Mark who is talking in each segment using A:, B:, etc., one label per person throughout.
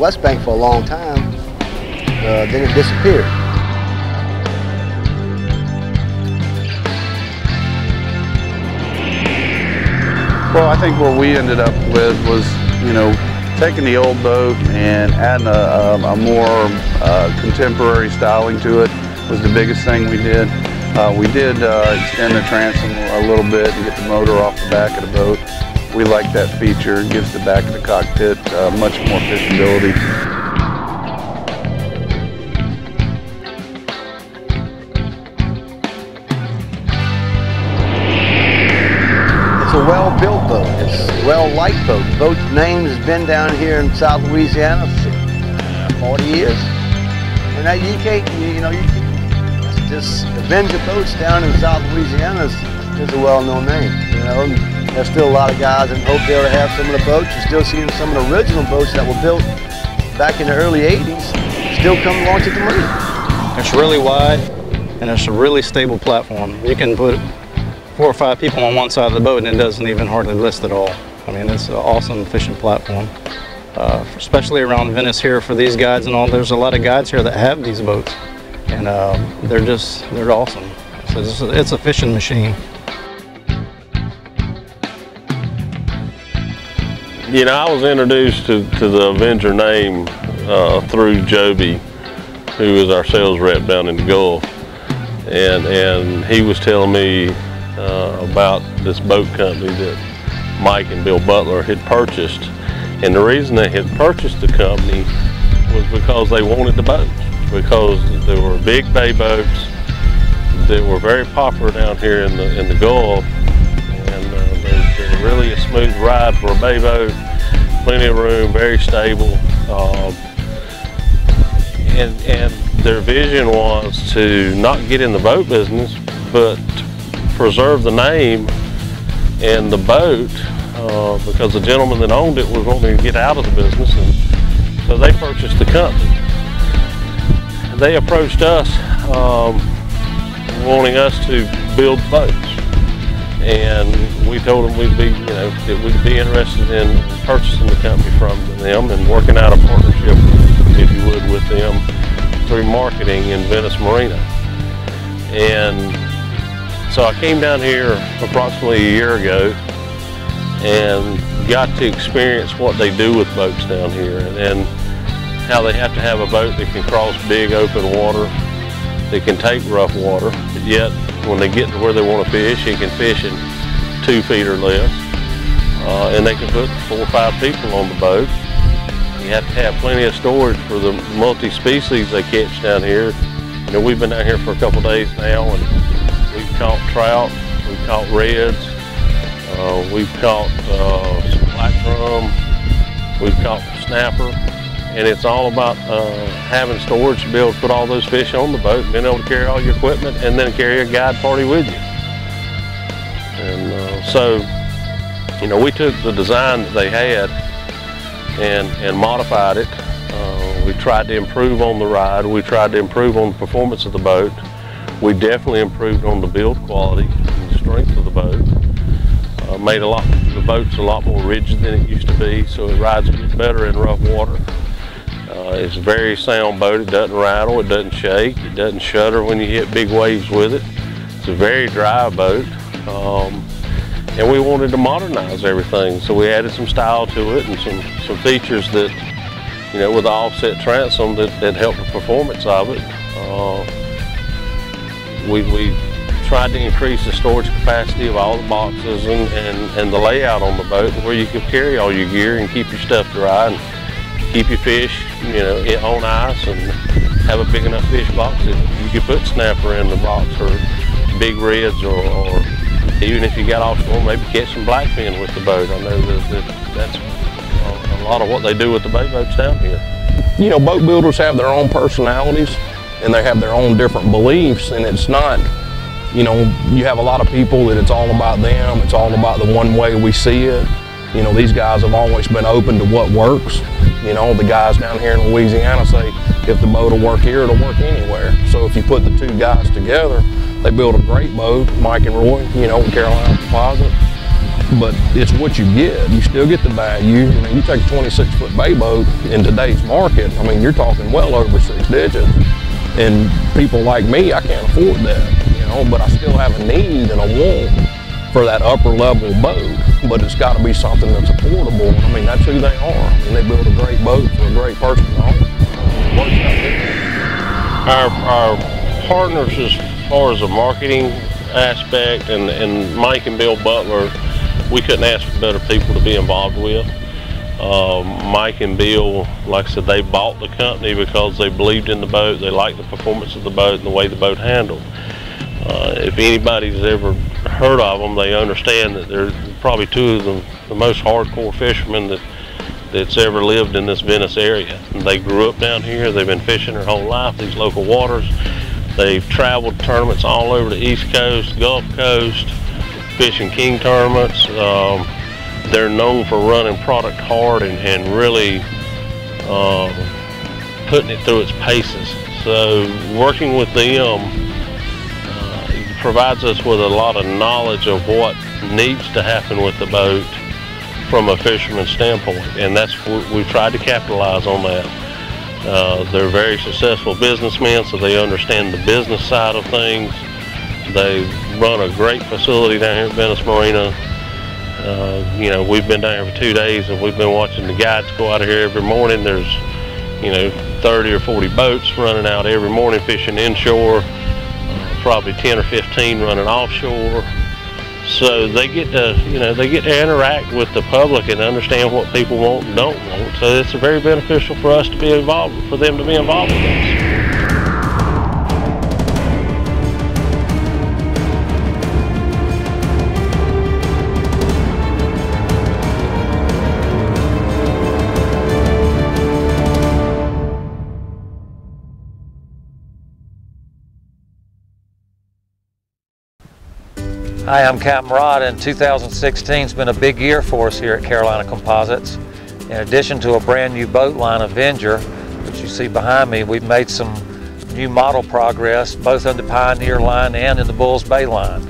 A: West Bank for a long time. Then it disappeared.
B: Well, I think what we ended up with was, you know, taking the old boat and adding a more contemporary styling to it was the biggest thing we did. We did extend the transom a little bit and get the motor off the back of the boat. We like that feature. It gives the back of the cockpit much more fishability.
A: It's a well-built boat. It's a well-liked boat. The boat's name has been down here in South Louisiana for 40 years. And that you can't, this Avenger boats down in South Louisiana is a well-known name. You know, and there's still a lot of guys in Hopedale that have some of the boats. You're still seeing some of the original boats that were built back in the early 80s still come along to the marine.
C: It's really wide and it's a really stable platform. You can put 4 or 5 people on one side of the boat and it doesn't even hardly list at all. I mean, it's an awesome fishing platform. Especially around Venice here for these guides and all. There's a lot of guides here that have these boats, and they're awesome. So it's a fishing machine.
D: You know, I was introduced to the Avenger name through Joby, who is our sales rep down in the Gulf, and he was telling me about this boat company that Mike and Bill Butler had purchased. And the reason they had purchased the company was because they wanted the boats, because there were big bay boats that were very popular down here in the Gulf, and they're really a smooth ride for a bay boat, plenty of room, very stable, and their vision was to not get in the boat business, but preserve the name and the boat. Because the gentleman that owned it was wanting to get out of the business, and so they purchased the company. They approached us wanting us to build boats, and we told them we'd be interested in purchasing the company from them and working out a partnership, if you would, with them through marketing in Venice Marina. And so I came down here approximately a year ago and got to experience what they do with boats down here, and how they have to have a boat that can cross big open water, that can take rough water, but yet when they get to where they want to fish, it can fish in 2 feet or less, and they can put 4 or 5 people on the boat. You have to have plenty of storage for the multi-species they catch down here. You know, we've been down here for a couple days now, and we've caught trout, we've caught reds, we've caught some black drum, we've caught snapper, and it's all about having storage to be able to put all those fish on the boat, being able to carry all your equipment, and then carry a guide party with you. And so, you know, we took the design that they had and modified it. We tried to improve on the ride. We tried to improve on the performance of the boat. We definitely improved on the build quality and the strength of the boat. Made the boat's a lot more rigid than it used to be, so it rides better in rough water. It's a very sound boat. It doesn't rattle, it doesn't shake, it doesn't shudder when you hit big waves with it. It's a very dry boat, and we wanted to modernize everything, so we added some style to it and some features that, you know, with the offset transom that helped the performance of it. We tried to increase the storage capacity of all the boxes and the layout on the boat, where you could carry all your gear and keep your stuff dry and keep your fish, you know, on ice, and have a big enough fish box that you could put snapper in the box, or big reds, or even if you got offshore, maybe catch some blackfin with the boat. I know that's a lot of what they do with the bay boats down here.
E: You know, boat builders have their own personalities and they have their own different beliefs, and it's not, you know, you have a lot of people that it's all about them, it's all about the one way we see it. You know, these guys have always been open to what works. You know, the guys down here in Louisiana say, if the boat will work here, it'll work anywhere. So if you put the 2 guys together, they build a great boat. Mike and Roy, you know, Carolina Composite. but it's what you get. You still get the value. I mean, you take a 26-foot bay boat in today's market, I mean, you're talking well over 6 digits. And people like me, I can't afford that, you know, but I still have a need and a want for that upper level boat, but it's got to be something that's affordable. I mean, that's who they are. I mean, they build a great boat for a great person to own.
D: Our partners as far as the marketing aspect and Mike and Bill Butler, we couldn't ask for better people to be involved with. Mike and Bill, like I said, they bought the company because they believed in the boat, they liked the performance of the boat and the way the boat handled. If anybody's ever heard of them, they understand that they're probably two of the most hardcore fishermen that's ever lived in this Venice area. And they grew up down here, they've been fishing their whole life, these local waters. They've traveled tournaments all over the East Coast, Gulf Coast, fishing king tournaments. They're known for running product hard and really putting it through its paces. So working with them provides us with a lot of knowledge of what needs to happen with the boat from a fisherman's standpoint, and that's what we've tried to capitalize on that. They're very successful businessmen, so they understand the business side of things. They run a great facility down here at Venice Marina. You know, we've been down here for 2 days and we've been watching the guides go out of here every morning. There's, you know, 30 or 40 boats running out every morning fishing inshore, probably 10 or 15 running offshore. So they get to, you know, they get to interact with the public and understand what people want and don't want. So it's very beneficial for us to be involved, for them to be involved with us.
F: Hi, I'm Captain Rod, and 2016 has been a big year for us here at Carolina Composites. In addition to a brand new boat line, Avenger, which you see behind me, we've made some new model progress, both in the Pioneer line and in the Bulls Bay line.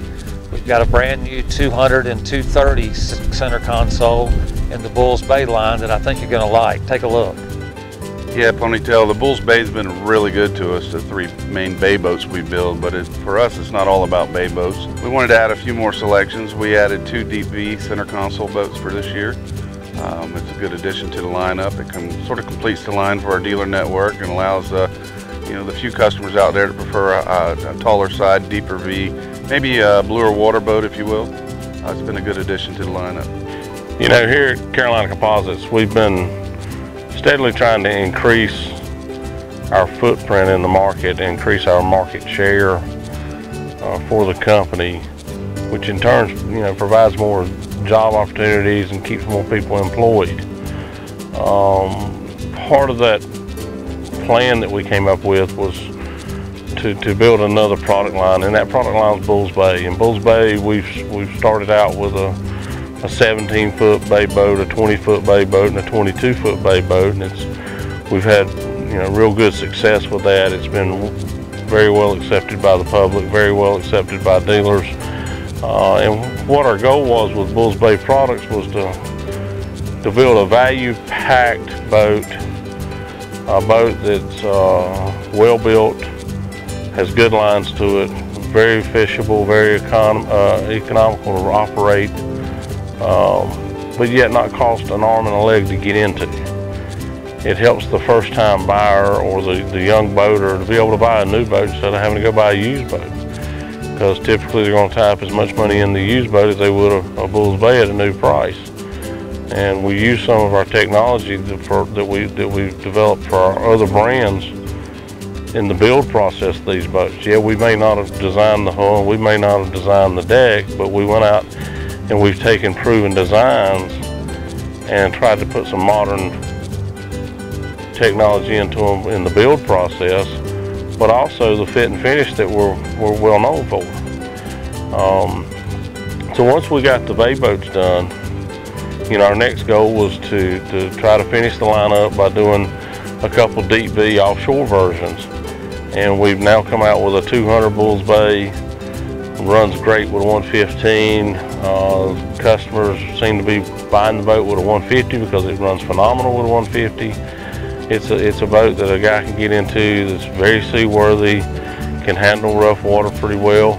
F: We've got a brand new 200 and 230 center console in the Bulls Bay line that I think you're going to like. Take a look.
B: Yeah, Ponytail, the Bulls Bay's been really good to us, the 3 main bay boats we build, but for us it's not all about bay boats. We wanted to add a few more selections. We added 2 Deep V center console boats for this year. It's a good addition to the lineup. It sort of completes the line for our dealer network and allows you know, the few customers out there to prefer a taller side, deeper V, maybe a bluer water boat if you will. It's been a good addition to the lineup.
D: You know, here at Carolina Composites, we've been steadily trying to increase our footprint in the market, increase our market share for the company, which in turn, you know, provides more job opportunities and keeps more people employed. Part of that plan that we came up with was to build another product line, and that product line is Bulls Bay. In Bulls Bay, we've started out with a 17-foot bay boat, a 20-foot bay boat, and a 22-foot bay boat, and we've had, you know, real good success with that. It's been very well accepted by the public, very well accepted by dealers, and what our goal was with Bulls Bay products was to build a value-packed boat, a boat that's well built, has good lines to it, very fishable, very economical to operate, but yet not cost an arm and a leg to get into. It helps the first-time buyer or the young boater to be able to buy a new boat instead of having to go buy a used boat, because typically they're going to tie up as much money in the used boat as they would a Bulls Bay at a new price. And we use some of our technology that we've developed for our other brands in the build process of these boats. Yeah, we may not have designed the hull, we may not have designed the deck, but we went out and we've taken proven designs and tried to put some modern technology into them in the build process, but also the fit and finish that we're well known for. So once we got the bay boats done, you know, our next goal was to try to finish the lineup by doing a couple deep V offshore versions. And we've now come out with a 200 Bulls Bay, runs great with 115. Customers seem to be buying the boat with a 150 because it runs phenomenal with a 150. It's a boat that a guy can get into that's very seaworthy, can handle rough water pretty well,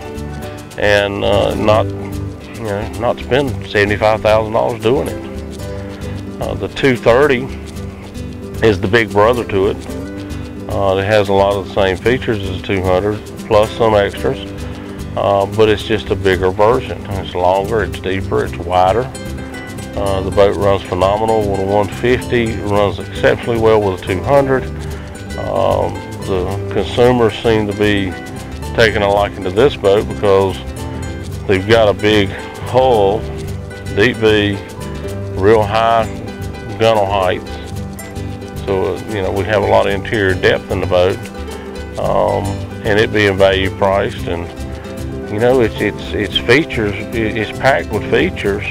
D: and not spend $75,000 doing it. The 230 is the big brother to it. It has a lot of the same features as the 200 plus some extras, but it's just a bigger version. It's longer, it's deeper, it's wider. The boat runs phenomenal with a 150. It runs exceptionally well with a 200. The consumers seem to be taking a liking to this boat because they've got a big hull, deep V, real high gunnel heights. So we have a lot of interior depth in the boat, and it being value priced, and its features, it's packed with features,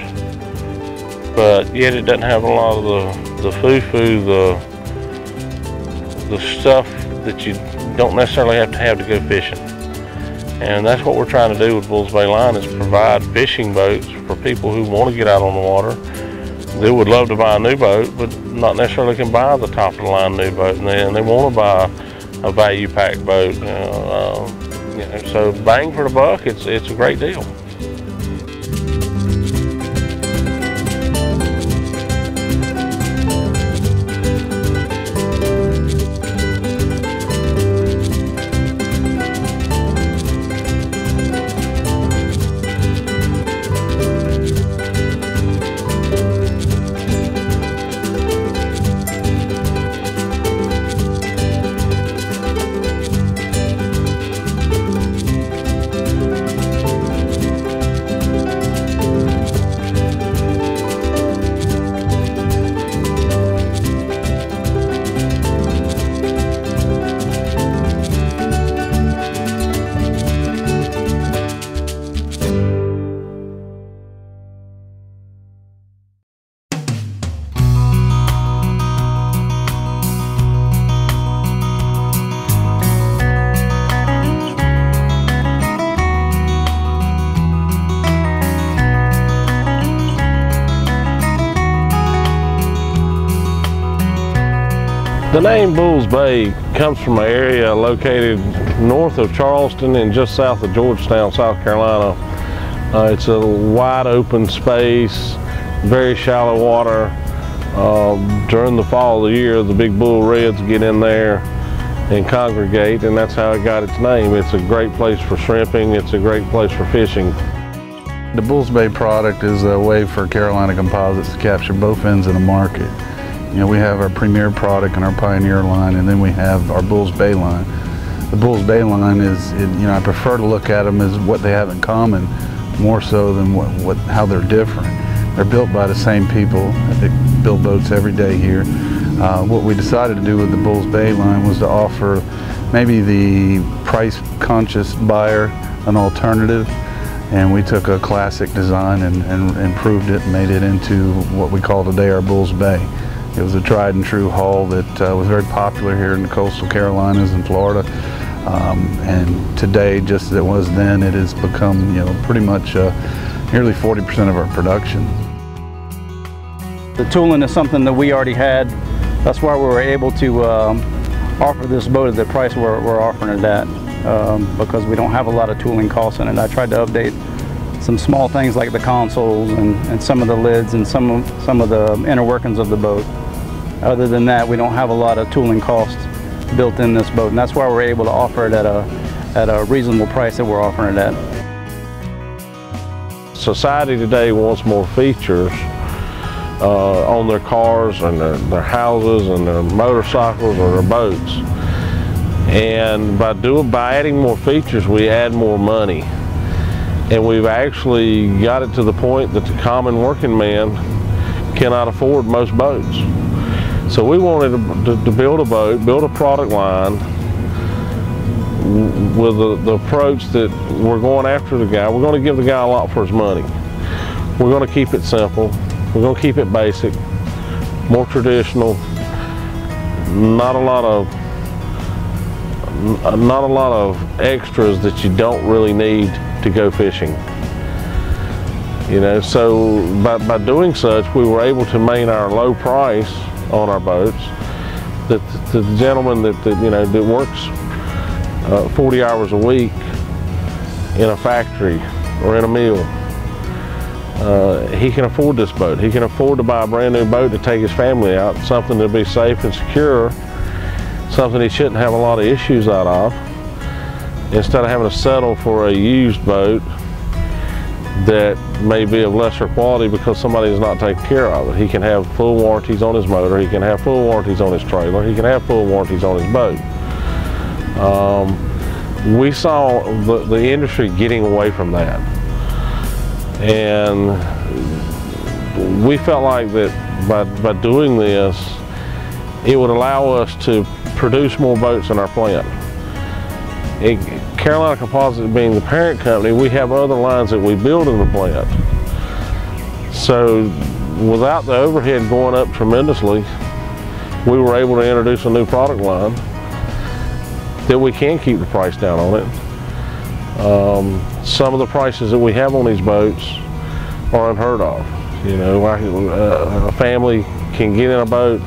D: but yet it doesn't have a lot of the foo-foo, the stuff that you don't necessarily have to go fishing. And that's what we're trying to do with Bulls Bay Line, is provide fishing boats for people who want to get out on the water. They would love to buy a new boat, but not necessarily can buy the top of the line new boat, and they want to buy a value packed boat. So bang for the buck, it's a great deal.
G: The name Bulls Bay comes from an area located north of Charleston and just south of Georgetown, South Carolina. It's a wide open space, very shallow water. During the fall of the year, the big bull reds get in there and congregate, and that's how it got its name. It's a great place for shrimping. It's a great place for fishing.
B: The Bulls Bay product is a way for Carolina Composites to capture both ends of the market. We have our Premier product and our Pioneer line, and then we have our Bulls Bay line. The Bulls Bay line is, I prefer to look at them as what they have in common, more so than how they're different. They're built by the same people that build boats every day here. What we decided to do with the Bulls Bay line was to offer maybe the price-conscious buyer an alternative, and we took a classic design and improved it and made it into what we call today our Bulls Bay. It was a tried and true hull that was very popular here in the coastal Carolinas and Florida. And today, just as it was then, it has become, pretty much nearly 40% of our production.
C: The tooling is something that we already had. That's why we were able to offer this boat at the price we're offering it at, because we don't have a lot of tooling costs in it. I tried to update some small things like the consoles and some of the lids and some of the inner workings of the boat. Other than that, we don't have a lot of tooling costs built in this boat, and that's why we're able to offer it at a reasonable price that we're offering it at.
G: Society today wants more features on their cars and their houses and their motorcycles or their boats. And by adding more features, we add more money. And we've actually got it to the point that the common working man cannot afford most boats. So we wanted to build a boat, build a product line with the approach that we're going after the guy. We're going to give the guy a lot for his money. We're going to keep it simple. We're going to keep it basic, more traditional, not a lot of extras that you don't really need to go fishing. You know, so by doing such, we were able to maintain our low price on our boats. That the gentleman that you know that works 40 hours a week in a factory or in a mill, he can afford this boat. He can afford to buy a brand new boat to take his family out, something to be safe and secure, something he shouldn't have a lot of issues out of, instead of having to settle for a used boat that may be of lesser quality because somebody's not taking care of it. He can have full warranties on his motor, he can have full warranties on his trailer, he can have full warranties on his boat. We saw the industry getting away from that, and we felt like that by doing this, it would allow us to produce more boats in our plant. Carolina Composites being the parent company, we have other lines that we build in the plant. So without the overhead going up tremendously, we were able to introduce a new product line that we can keep the price down on it. Some of the prices that we have on these boats are unheard of. You know, a family can get in a boat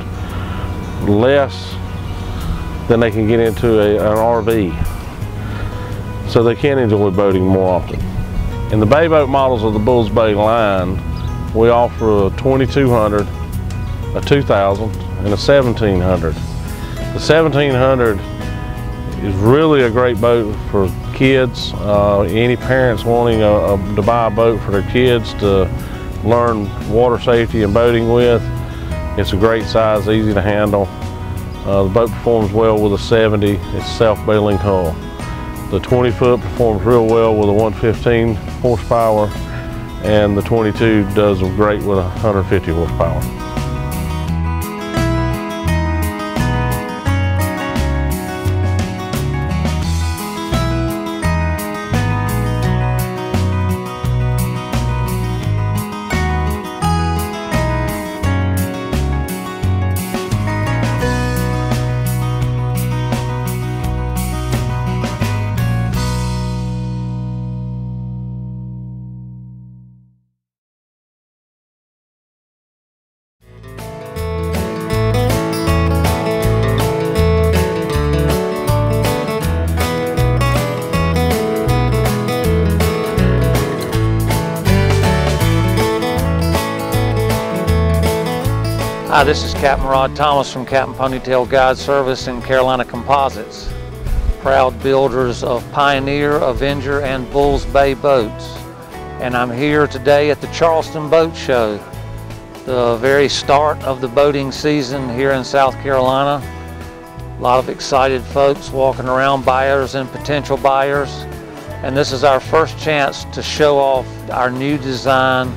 G: less than they can get into an RV. So they can enjoy boating more often. In the bay boat models of the Bulls Bay line, we offer a 2200, a 2000, and a 1700. The 1700 is really a great boat for kids. Any parents wanting to buy a boat for their kids to learn water safety and boating with, it's a great size, easy to handle. The boat performs well with a 70, it's self-bailing hull. The 20-foot performs real well with a 115 horsepower, and the 22 does great with 150 horsepower.
F: Hi, this is Captain Rod Thomas from Captain Ponytail Guide Service in Carolina Composites, proud builders of Pioneer, Avenger, and Bulls Bay boats. And I'm here today at the Charleston Boat Show, the very start of the boating season here in South Carolina. A lot of excited folks walking around, buyers and potential buyers. And this is our first chance to show off our new design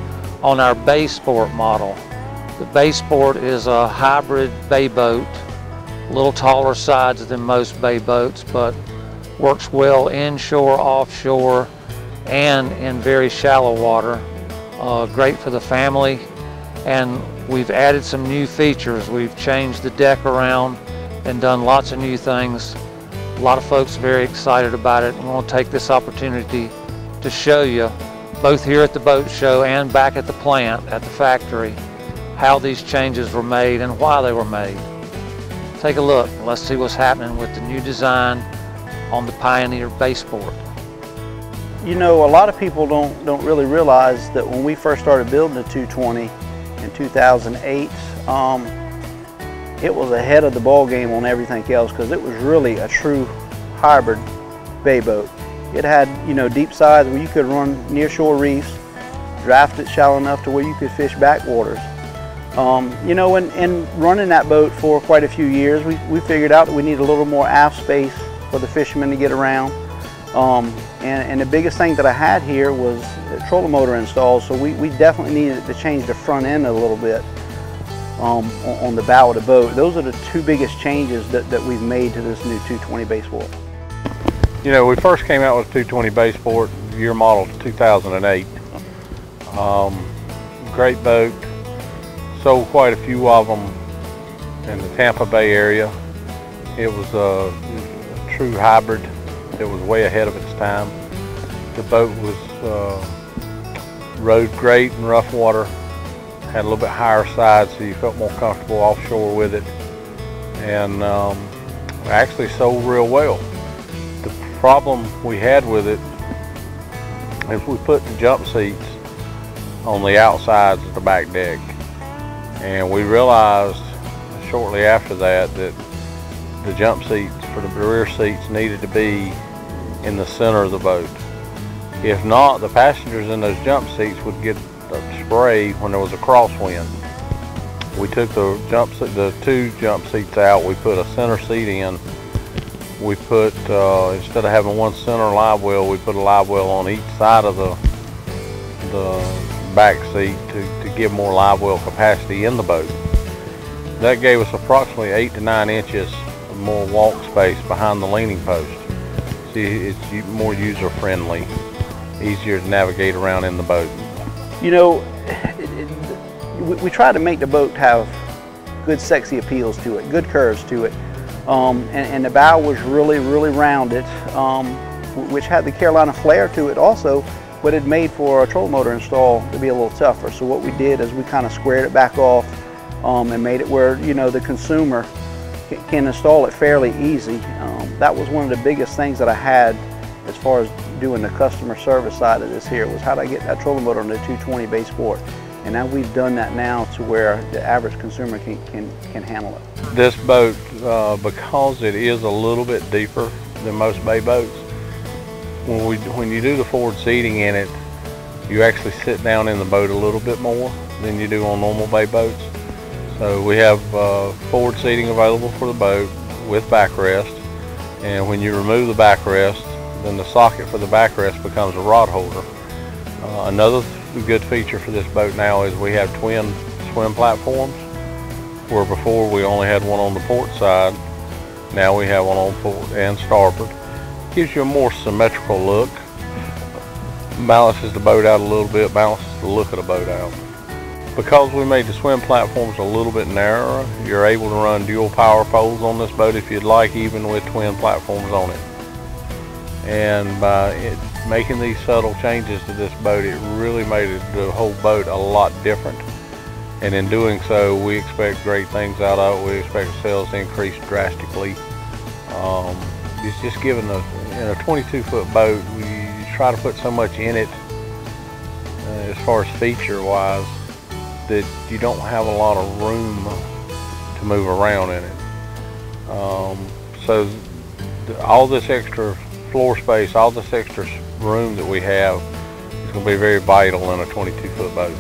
F: on our Bay Sport model. The Bay Sport is a hybrid bay boat, a little taller sides than most bay boats, but works well inshore, offshore, and in very shallow water. Great for the family, and we've added some new features. We've changed the deck around and done lots of new things. A lot of folks are very excited about it, and we want to take this opportunity to show you, both here at the boat show and back at the plant, at the factory, how these changes were made and why they were made. Take a look. Let's see what's happening with the new design on the Pioneer Bay Sport.
H: You know, a lot of people don't really realize that when we first started building the 220 in 2008, it was ahead of the ball game on everything else, because it was really a true hybrid bay boat. It had, you know, deep sides where you could run near shore reefs, draft it shallow enough to where you could fish backwaters. You know, and running that boat for quite a few years, we figured out that we need a little more aft space for the fishermen to get around. And the biggest thing that I had here was a trolling motor installed, so we definitely needed to change the front end a little bit on the bow of the boat. Those are the two biggest changes that we've made to this new 220 Bay Sport.
I: You know, we first came out with 220 Bay Sport, year model 2008. Great boat. Sold quite a few of them in the Tampa Bay area. It was a true hybrid. It was way ahead of its time. The boat was rode great in rough water, had a little bit higher side so you felt more comfortable offshore with it, and actually sold real well. The problem we had with it is we put the jump seats on the outsides of the back deck, and we realized shortly after that that the jump seats for the rear seats needed to be in the center of the boat. If not, the passengers in those jump seats would get spray when there was a crosswind. We took the two jump seats out. We put a center seat in. We put, instead of having one center live well, we put a live well on each side of the back seat to give more live well capacity in the boat. That gave us approximately 8 to 9 inches more walk space behind the leaning post. See, it's more user friendly, easier to navigate around in the boat.
H: You know, we try to make the boat have good sexy appeals to it, good curves to it. And the bow was really rounded, which had the Carolina flair to it also, but it made for a trolling motor install to be a little tougher. So what we did is we kind of squared it back off and made it where, you know, the consumer can install it fairly easy. That was one of the biggest things that I had as far as doing the customer service side of this here, was how do I get that trolling motor on the 220 base sport. And now we've done that now to where the average consumer can handle it.
I: This boat, because it is a little bit deeper than most bay boats, when you do the forward seating in it, you actually sit down in the boat a little bit more than you do on normal bay boats. So we have forward seating available for the boat with backrest, and when you remove the backrest, then the socket for the backrest becomes a rod holder. Another good feature for this boat now is we have twin swim platforms, where before we only had one on the port side. Now we have one on port and starboard. Gives you a more symmetrical look. Balances the boat out a little bit, balances the look of the boat out. Because we made the swim platforms a little bit narrower, you're able to run dual power poles on this boat if you'd like, even with twin platforms on it. And by making these subtle changes to this boat, it really made the whole boat a lot different. And in doing so, we expect great things out of it. We expect sales to increase drastically. It's just given in a 22-foot boat, you try to put so much in it as far as feature-wise that you don't have a lot of room to move around in it. So all this extra floor space, all this extra room that we have is going to be very vital in a 22-foot boat.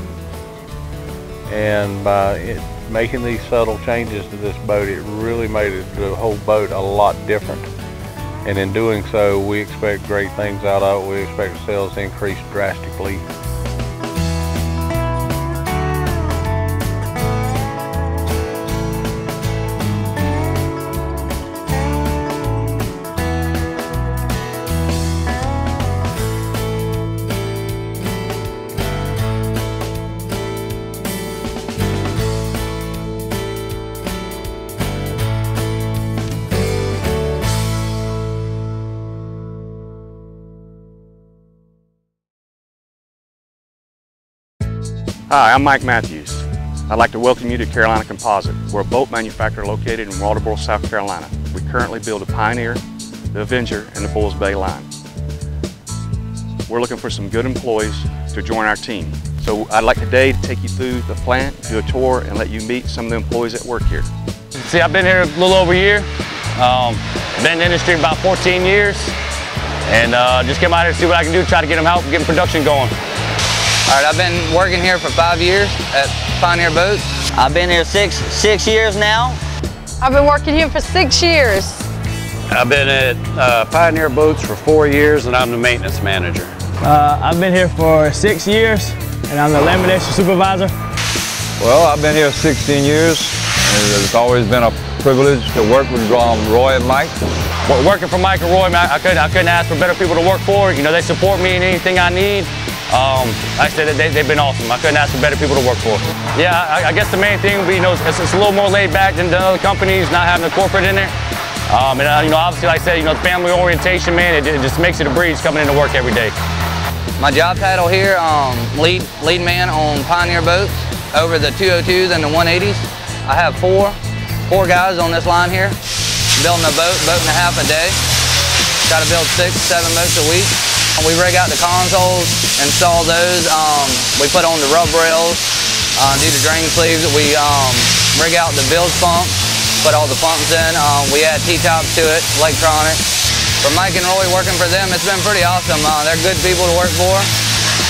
I: And by making these subtle changes to this boat, it really made the whole boat a lot different. And in doing so, we expect great things out of it. We expect sales to increase drastically.
J: Hi, I'm Mike Matthews. I'd like to welcome you to Carolina Composite. We're a boat manufacturer located in Walterboro, South Carolina. We currently build the Pioneer, the Avenger, and the Bulls Bay line. We're looking for some good employees to join our team. So I'd like today to take you through the plant, do a tour, and let you meet some of the employees that work here.
K: See, I've been here a little over a year. Been in the industry about 14 years. And just came out here to see what I can do, try to get them help, getting production going.
L: All right, I've been working here for 5 years at Pioneer Boats.
M: I've been here six years now.
N: I've been working here for 6 years.
O: I've been at Pioneer Boats for 4 years, and I'm the maintenance manager.
P: I've been here for 6 years, and I'm the lamination supervisor.
Q: Well, I've been here 16 years, and it's always been a privilege to work with Roy and Mike.
K: Working for Mike and Roy, man, I couldn't ask for better people to work for. You know, they support me in anything I need. Like I said, they've been awesome. I couldn't ask for better people to work for. Yeah, I guess the main thing would be, you know, it's a little more laid back than the other companies, not having a corporate in there. And you know, obviously, like I said, you know, family orientation, man, it just makes it a breeze coming into work every day.
L: My job title here, lead man on Pioneer boats over the 202s and the 180s. I have four guys on this line here, building a boat and a half a day. Got to build 6, 7 boats a week. We rig out the consoles, install those. We put on the rub rails, do the drain sleeves. We rig out the bilge pumps, put all the pumps in. We add T-tops to it, electronic. For Mike and Roy working for them, it's been pretty awesome. They're good people to work for,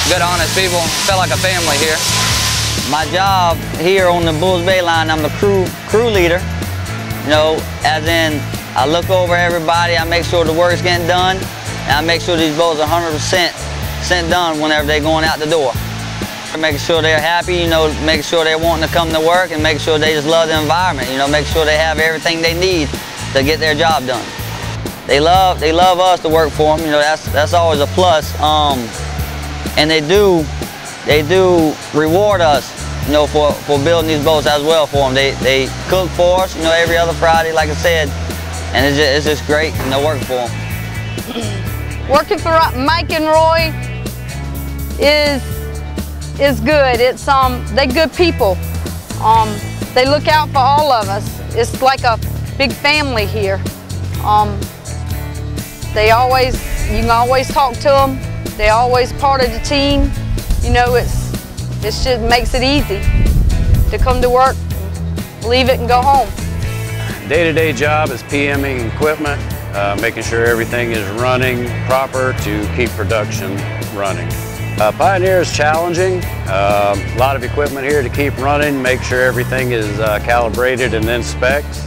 L: good honest people. Felt like a family here.
M: My job here on the Bulls Bay line, I'm the crew leader. You know, as in, I look over everybody, I make sure the work's getting done, and I make sure these boats are 100% done whenever they're going out the door. Making sure they're happy, you know, making sure they're wanting to come to work, and make sure they just love the environment, you know, make sure they have everything they need to get their job done. They love us to work for them, you know, that's always a plus. And they do reward us, you know, for building these boats as well for them. They cook for us, you know, every other Friday, like I said, and it's just great, you know, working for them.
N: Working for Mike and Roy is good. It's they good people. They look out for all of us. It's like a big family here. You can always talk to them. They're always part of the team. You know, it just makes it easy to come to work, leave it and go home.
O: Day-to-day job is PMing equipment, making sure everything is running proper to keep production running. Pioneer is challenging. A lot of equipment here to keep running, make sure everything is calibrated and in specs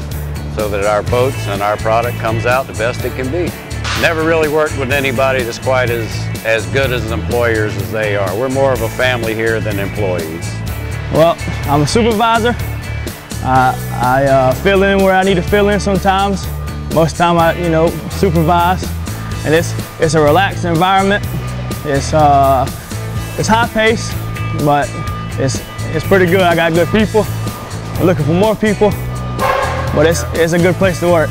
O: so that our boats and our product comes out the best it can be. Never really worked with anybody that's quite as good as employers as they are. We're more of a family here than employees.
P: Well, I'm a supervisor. I fill in where I need to fill in sometimes. Most of the time I, you know, supervise. And it's a relaxed environment. It's high paced, but it's pretty good. I got good people. I'm looking for more people, but it's a good place to work.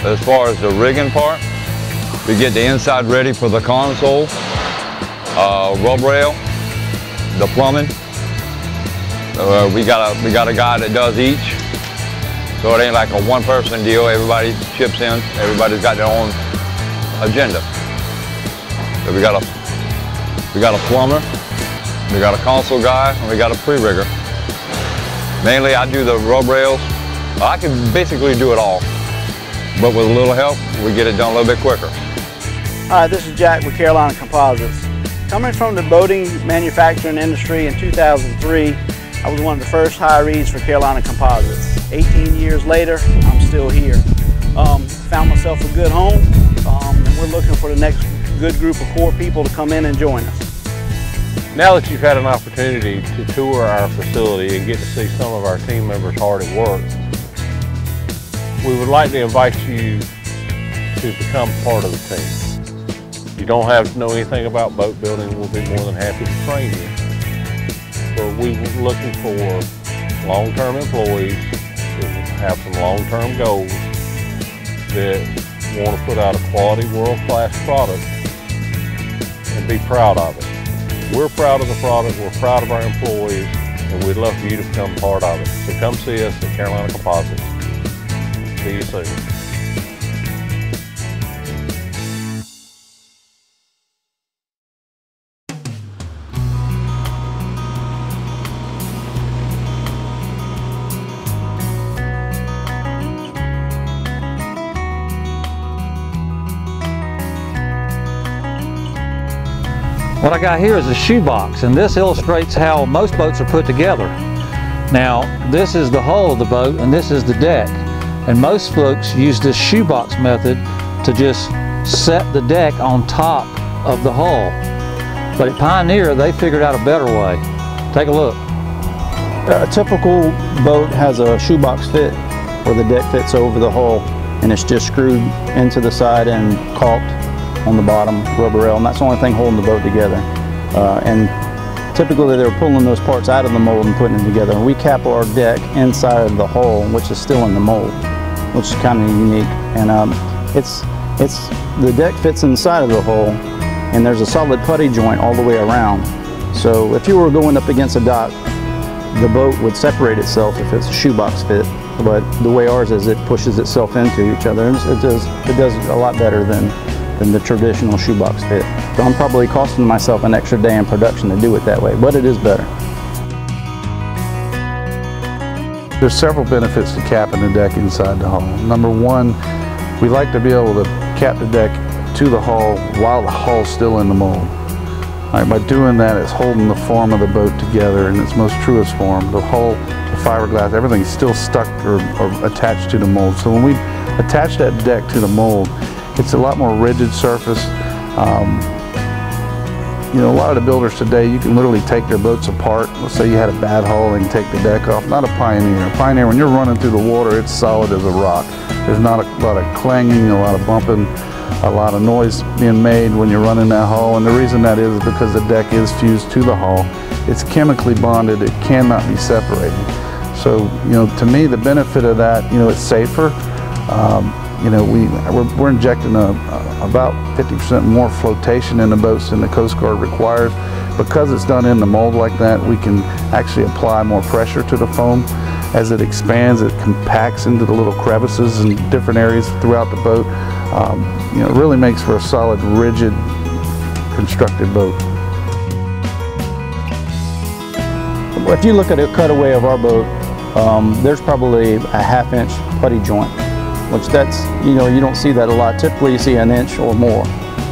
Q: As far as the rigging part, we get the inside ready for the console, rub rail, the plumbing. We got a guy that does each, so it ain't like a one-person deal. Everybody chips in. Everybody's got their own agenda. So we got a plumber, we got a console guy, and we got a pre-rigger. Mainly, I do the rub rails. I can basically do it all, but with a little help, we get it done a little bit quicker.
H: Hi, this is Jack with Carolina Composites. Coming from the boating manufacturing industry in 2003, I was one of the first hirees for Carolina Composites. 18 years later, I'm still here. Found myself a good home, and we're looking for the next good group of core people to come in and join us.
I: Now that you've had an opportunity to tour our facility and get to see some of our team members hard at work, we would like to invite you to become part of the team. You don't have to know anything about boat building. We'll be more than happy to train you. But we're looking for long-term employees that have some long-term goals that want to put out a quality world-class product and be proud of it. We're proud of the product, we're proud of our employees, and we'd love for you to become part of it. So come see us at Carolina Composites. See you soon.
F: What I got here is a shoebox, and this illustrates how most boats are put together. Now, this is the hull of the boat, and this is the deck. And most folks use this shoebox method to just set the deck on top of the hull. But at Pioneer, they figured out a better way. Take a look.
R: A typical boat has a shoebox fit where the deck fits over the hull, and it's just screwed into the side and caulked on the bottom rubber rail, and that's the only thing holding the boat together. And typically they're pulling those parts out of the mold and putting them together. And we cap our deck inside of the hull, which is still in the mold, which is kind of unique. And the deck fits inside of the hull, and there's a solid putty joint all the way around. So if you were going up against a dock, the boat would separate itself if it's a shoebox fit, but the way ours is, it pushes itself into each other, and it does a lot better than the traditional shoebox fit. So I'm probably costing myself an extra day in production to do it that way, but it is better.
B: There's several benefits to capping the deck inside the hull. Number one, we like to be able to cap the deck to the hull while the hull's still in the mold. By doing that, it's holding the form of the boat together in its most truest form. The hull, the fiberglass, everything's still stuck or attached to the mold. So when we attach that deck to the mold, it's a lot more rigid surface. You know, a lot of the builders today, you can literally take their boats apart. Let's say you had a bad hull and take the deck off. Not a Pioneer. A Pioneer, when you're running through the water, it's solid as a rock. There's not a lot of clanging, a lot of bumping, a lot of noise being made when you're running that hull. And the reason that is because the deck is fused to the hull. It's chemically bonded. It cannot be separated. So, you know, to me, the benefit of that, you know, it's safer. You know, we're injecting about 50% more flotation in the boats than the Coast Guard requires. Because it's done in the mold like that, we can actually apply more pressure to the foam. As it expands, it compacts into the little crevices in different areas throughout the boat. You know, it really makes for a solid, rigid, constructed boat.
R: If you look at a cutaway of our boat, there's probably a ½ inch putty joint, which that's, you know, you don't see that a lot. Typically you see an inch or more.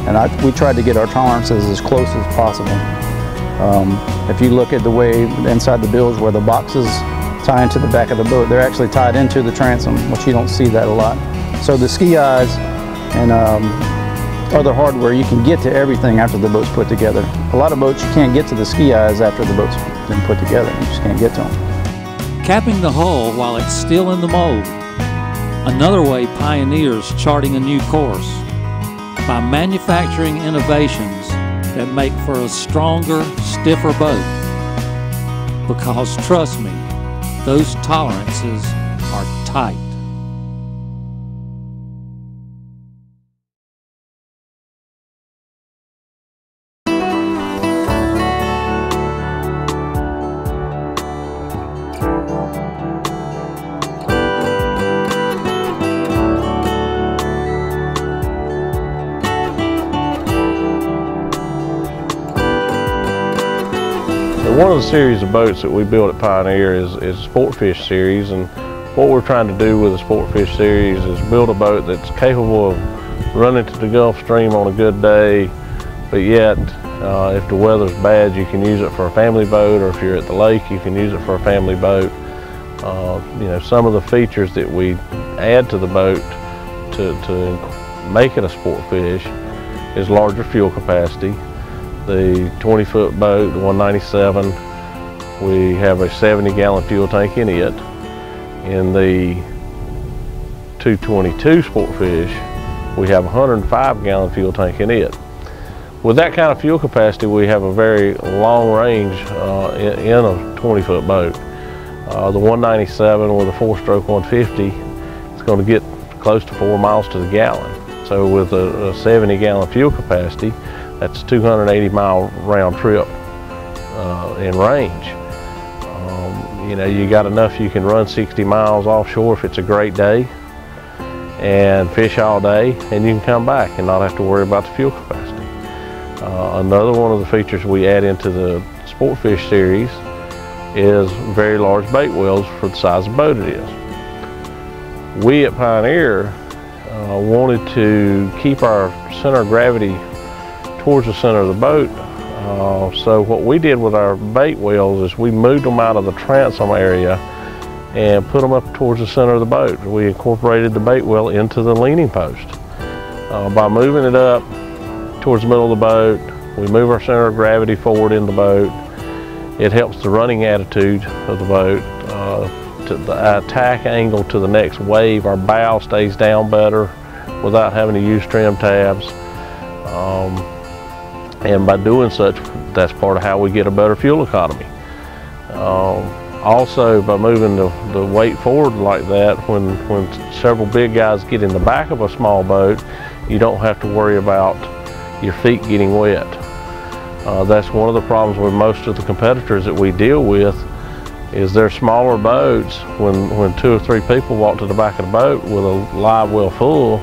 R: And we tried to get our tolerances as close as possible. If you look at the way inside the bilge where the boxes tie into the back of the boat, they're actually tied into the transom, which you don't see that a lot. So the ski eyes and other hardware, you can get to everything after the boat's put together. A lot of boats, you can't get to the ski eyes after the boat's been put together. You just can't get to them.
S: Capping the hull while it's still in the mold. Another way Pioneer's charting a new course, by manufacturing innovations that make for a stronger, stiffer boat. Because trust me, those tolerances are tight.
G: One of the series of boats that we build at Pioneer is Sportfish series, and what we're trying to do with the Sportfish series is build a boat that's capable of running to the Gulf Stream on a good day, but yet if the weather's bad, you can use it for a family boat, or if you're at the lake, you can use it for a family boat. You know, some of the features that we add to the boat to make it a Sportfish is larger fuel capacity. The 20-foot boat, the 197, we have a 70-gallon fuel tank in it. In the 222 Sportfish, we have a 105-gallon fuel tank in it. With that kind of fuel capacity, we have a very long range in a 20-foot boat. The 197 with a 4-stroke 150, it's going to get close to 4 miles to the gallon. So with a 70-gallon fuel capacity, that's a 280-mile round trip in range. You know, you got enough you can run 60 miles offshore if it's a great day and fish all day, and you can come back and not have to worry about the fuel capacity. Another one of the features we add into the Sportfish series is very large bait wells for the size of boat it is. We at Pioneer wanted to keep our center of gravity towards the center of the boat. So what we did with our bait wells is we moved them out of the transom area and put them up towards the center of the boat. We incorporated the bait well into the leaning post. By moving it up towards the middle of the boat, we move our center of gravity forward in the boat. It helps the running attitude of the boat. To the attack angle to the next wave, our bow stays down better without having to use trim tabs. And by doing such, that's part of how we get a better fuel economy. Also, by moving the weight forward like that, when several big guys get in the back of a small boat, you don't have to worry about, your feet getting wet. That's one of the problems with most of the competitors that we deal with, is they're smaller boats. When 2 or 3 people walk to the back of the boat with a live well full,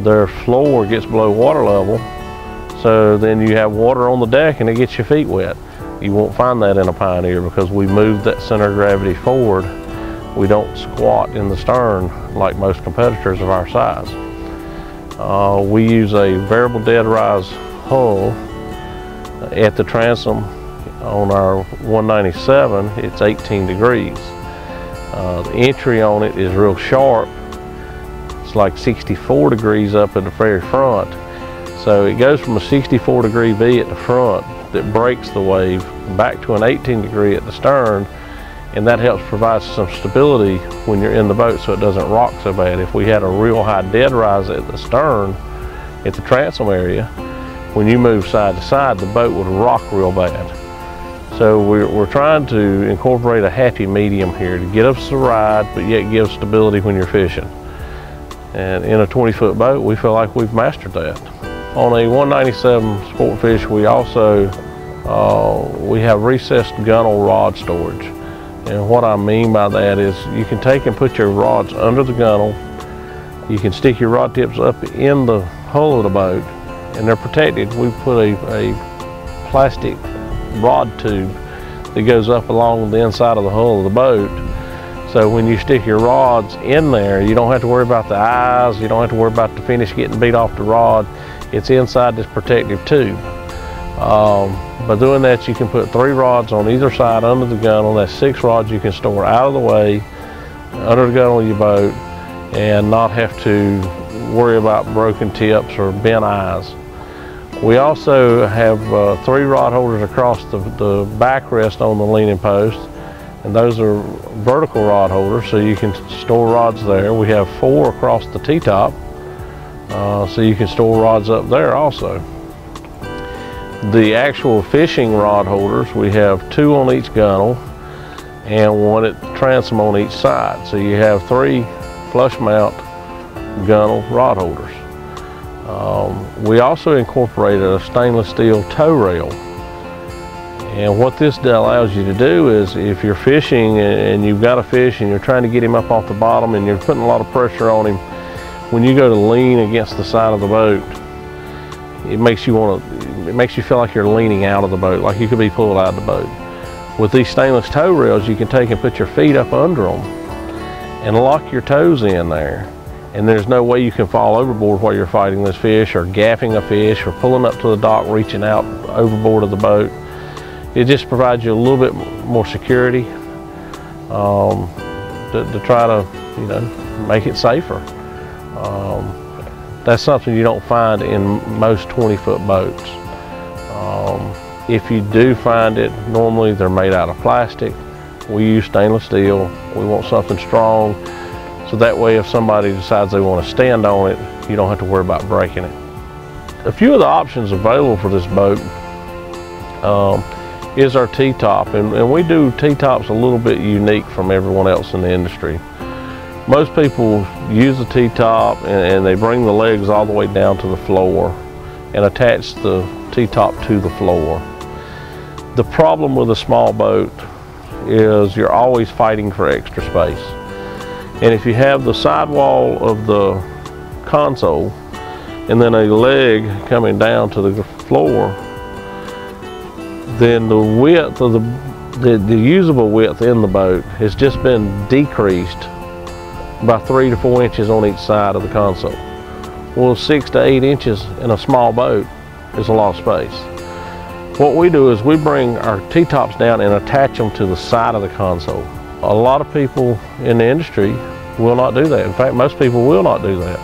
G: their floor gets below water level, so then you have water on the deck and it gets your feet wet. You won't find that in a Pioneer because we move that center of gravity forward. We don't squat in the stern like most competitors of our size. We use a variable dead rise hull at the transom. On our 197, it's 18 degrees. The entry on it is real sharp. It's like 64 degrees up at the very front. So it goes from a 64 degree V at the front that breaks the wave back to an 18 degree at the stern, and that helps provide some stability when you're in the boat so it doesn't rock so bad. If we had a real high dead rise at the stern, at the transom area, when you move side to side, the boat would rock real bad. So we're trying to incorporate a happy medium here to get us a ride, but yet give stability when you're fishing. And in a 20-foot boat, we feel like we've mastered that. On a 197 Sportfish, we also we have recessed gunnel rod storage. And what I mean by that is you can take and put your rods under the gunnel. You can stick your rod tips up in the hull of the boat, and they're protected. We put a plastic rod tube that goes up along the inside of the hull of the boat. So when you stick your rods in there, you don't have to worry about the eyes, you don't have to worry about the finish getting beat off the rod. It's inside this protective tube. By doing that, you can put 3 rods on either side under the gunnel. That's 6 rods you can store out of the way under the gunnel of your boat and not have to worry about broken tips or bent eyes. We also have 3 rod holders across the backrest on the leaning post, and those are vertical rod holders, so you can store rods there. We have 4 across the T-top, so you can store rods up there also. The actual fishing rod holders, we have 2 on each gunnel and 1 at the transom on each side. So you have 3 flush mount gunnel rod holders. We also incorporated a stainless steel tow rail. And what this allows you to do is, if you're fishing and you've got a fish and you're trying to get him up off the bottom and you're putting a lot of pressure on him, when you go to lean against the side of the boat, it makes you feel like you're leaning out of the boat, like you could be pulled out of the boat. With these stainless tow rails, you can take and put your feet up under them and lock your toes in there. And there's no way you can fall overboard while you're fighting this fish, or gaffing a fish, or pulling up to the dock, reaching out overboard of the boat. It just provides you a little bit more security to try to, make it safer. That's something you don't find in most 20-foot boats. If you do find it, normally they're made out of plastic. We use stainless steel. We want something strong, so that way if somebody decides they want to stand on it, you don't have to worry about breaking it. A few of the options available for this boat is our T-top, and we do T-tops a little bit unique from everyone else in the industry. Most people use the T-top and they bring the legs all the way down to the floor and attach the T-top to the floor. The problem with a small boat is you're always fighting for extra space. And if you have the sidewall of the console and then a leg coming down to the floor, then the width of the usable width in the boat has just been decreased by 3 to 4 inches on each side of the console. Well, 6 to 8 inches in a small boat is a lot of space. What we do is we bring our T-tops down and attach them to the side of the console. A lot of people in the industry will not do that. In fact, most people will not do that.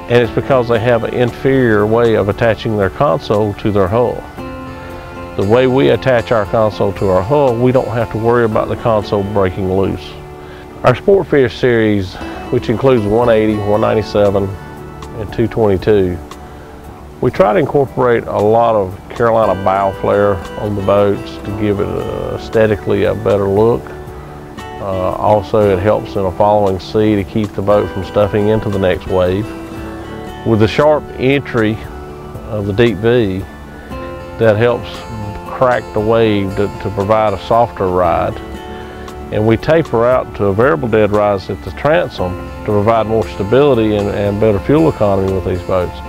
G: And it's because they have an inferior way of attaching their console to their hull. The way we attach our console to our hull, we don't have to worry about the console breaking loose. Our Sportfish series, which includes 180, 197, and 222, we try to incorporate a lot of Carolina bow flare on the boats to give it aesthetically a better look. Also, it helps in a following sea to keep the boat from stuffing into the next wave. With the sharp entry of the deep V that helps crack the wave to provide a softer ride. And we taper out to a variable dead rise at the transom to provide more stability and better fuel economy with these boats.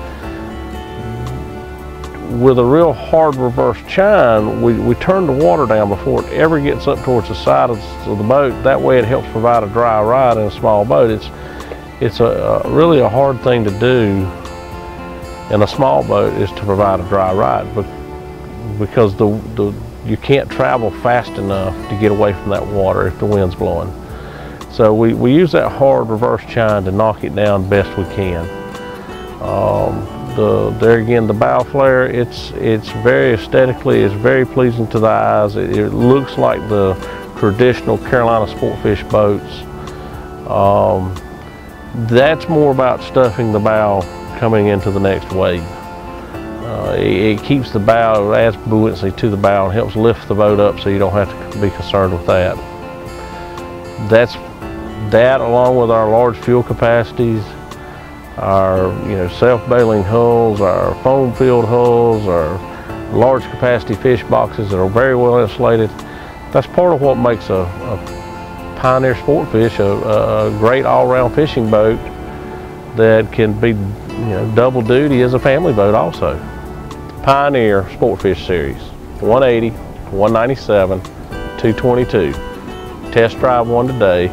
G: With a real hard reverse chine, we turn the water down before it ever gets up towards the side of the boat. That way it helps provide a dry ride in a small boat. It's really a hard thing to do in a small boat, is to provide a dry ride, because you can't travel fast enough to get away from that water if the wind's blowing. So we use that hard reverse chine to knock it down best we can. There again, the bow flare, it's very aesthetically, it's very pleasing to the eyes. It looks like the traditional Carolina Sportfish boats. That's more about stuffing the bow coming into the next wave. It keeps the bow, adds buoyancy to the bow and helps lift the boat up so you don't have to be concerned with that. That along with our large fuel capacities, our self-bailing hulls, our foam-filled hulls, our large capacity fish boxes that are very well insulated. That's part of what makes a Pioneer Sportfish a great all-round fishing boat that can be double duty as a family boat also. Pioneer Sportfish Series, 180, 197, 222. Test drive one today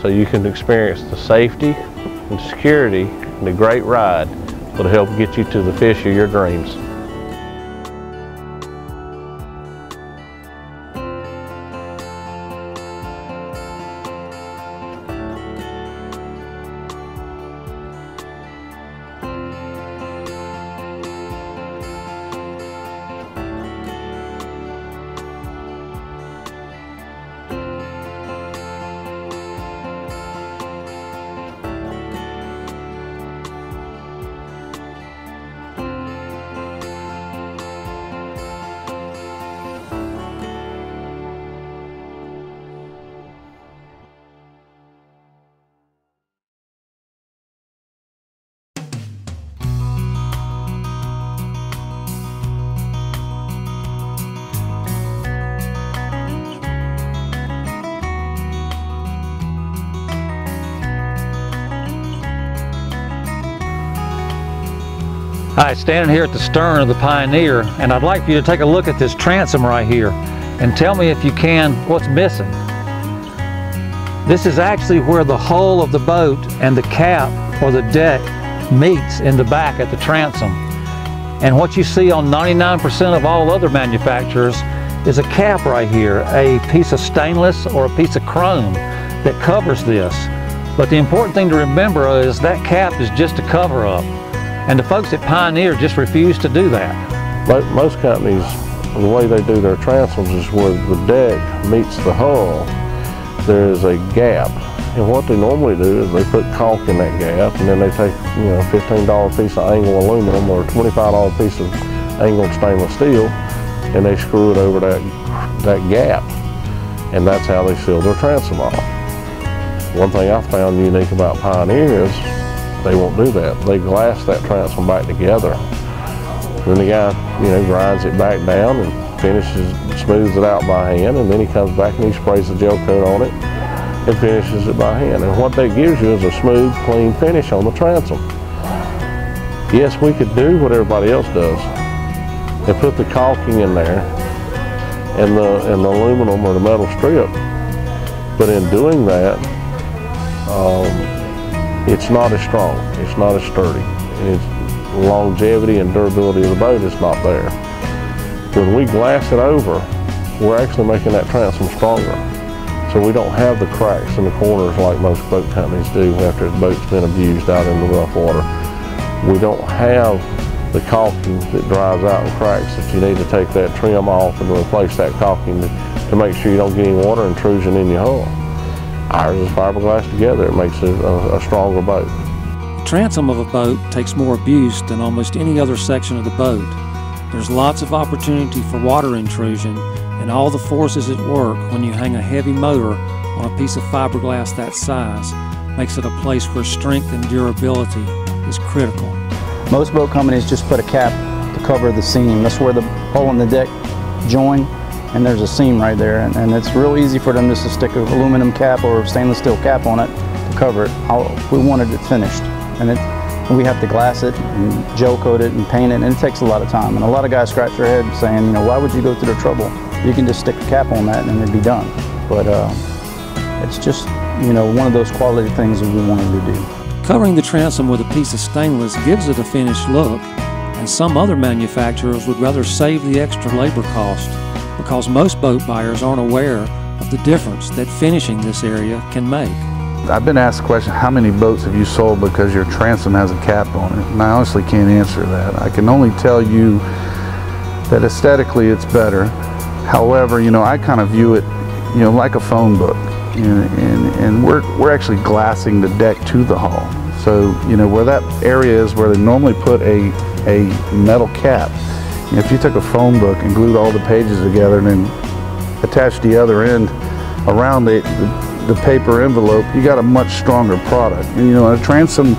G: so you can experience the safety and security and a great ride that'll help get you to the fish of your dreams.
F: Hi, standing here at the stern of the Pioneer, and I'd like for you to take a look at this transom right here and tell me, if you can, what's missing. This is actually where the hull of the boat and the cap or the deck meets in the back at the transom. And what you see on 99% of all other manufacturers is a cap right here, a piece of stainless or a piece of chrome that covers this. But the important thing to remember is that cap is just a cover-up. And the folks at Pioneer just refuse to do that.
G: Most companies, the way they do their transoms is where the deck meets the hull, there is a gap. And what they normally do is they put caulk in that gap, and then they take a $15 piece of angled aluminum or a $25 piece of angled stainless steel, and they screw it over that gap. And that's how they seal their transom off. One thing I found unique about Pioneer is they won't do that. They glass that transom back together. Then the guy, grinds it back down and smooths it out by hand, and then he comes back and he sprays the gel coat on it and finishes it by hand. And what that gives you is a smooth, clean finish on the transom. Yes, we could do what everybody else does and put the caulking in there and the aluminum or the metal strip, but in doing that, it's not as strong, it's not as sturdy, and its longevity and durability of the boat is not there. When we glass it over, we're actually making that transom stronger. So we don't have the cracks in the corners like most boat companies do after the boat's been abused out in the rough water. We don't have the caulking that dries out and cracks that you need to take that trim off and replace that caulking to make sure you don't get any water intrusion in your hull. Ours is fiberglass together. It makes it a stronger boat.
S: The transom of a boat takes more abuse than almost any other section of the boat. There's lots of opportunity for water intrusion, and all the forces at work when you hang a heavy motor on a piece of fiberglass that size makes it a place where strength and durability is critical.
R: Most boat companies just put a cap to cover the seam. That's where the hole in the deck join, and there's a seam right there, and it's real easy for them just to stick an aluminum cap or a stainless steel cap on it to cover it. We wanted it finished, and we have to glass it and gel coat it and paint it, and it takes a lot of time. And a lot of guys scratch their head saying, you know, why would you go through the trouble? You can just stick a cap on that and it'd be done. But it's just, you know, one of those quality things that we wanted to do.
S: Covering the transom with a piece of stainless gives it a finished look, and some other manufacturers would rather save the extra labor cost because most boat buyers aren't aware of the difference that finishing this area can make.
B: I've been asked the question, how many boats have you sold because your transom has a cap on it? And I honestly can't answer that. I can only tell you that aesthetically it's better. However, you know, I kind of view it, you know, like a phone book. And we're actually glassing the deck to the hull. So, you know, where that area is where they normally put a metal cap, you know, if you took a phone book and glued all the pages together and then attached the other end around the paper envelope, you got a much stronger product. And, you know, a transom,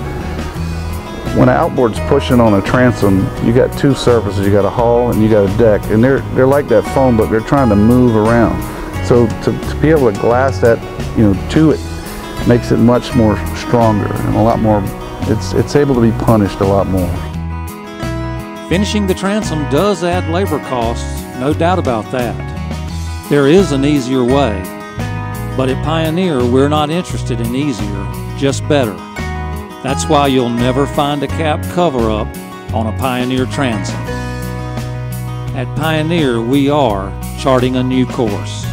B: when an outboard's pushing on a transom, you got two surfaces. You got a hull and you got a deck, and they're like that phone book. They're trying to move around. So to be able to glass that, you know, to it makes it much more stronger and a lot more. It's able to be punished a lot more.
S: Finishing the transom does add labor costs, no doubt about that. There is an easier way, but at Pioneer we're not interested in easier, just better. That's why you'll never find a cap cover-up on a Pioneer transom. At Pioneer we are charting a new course.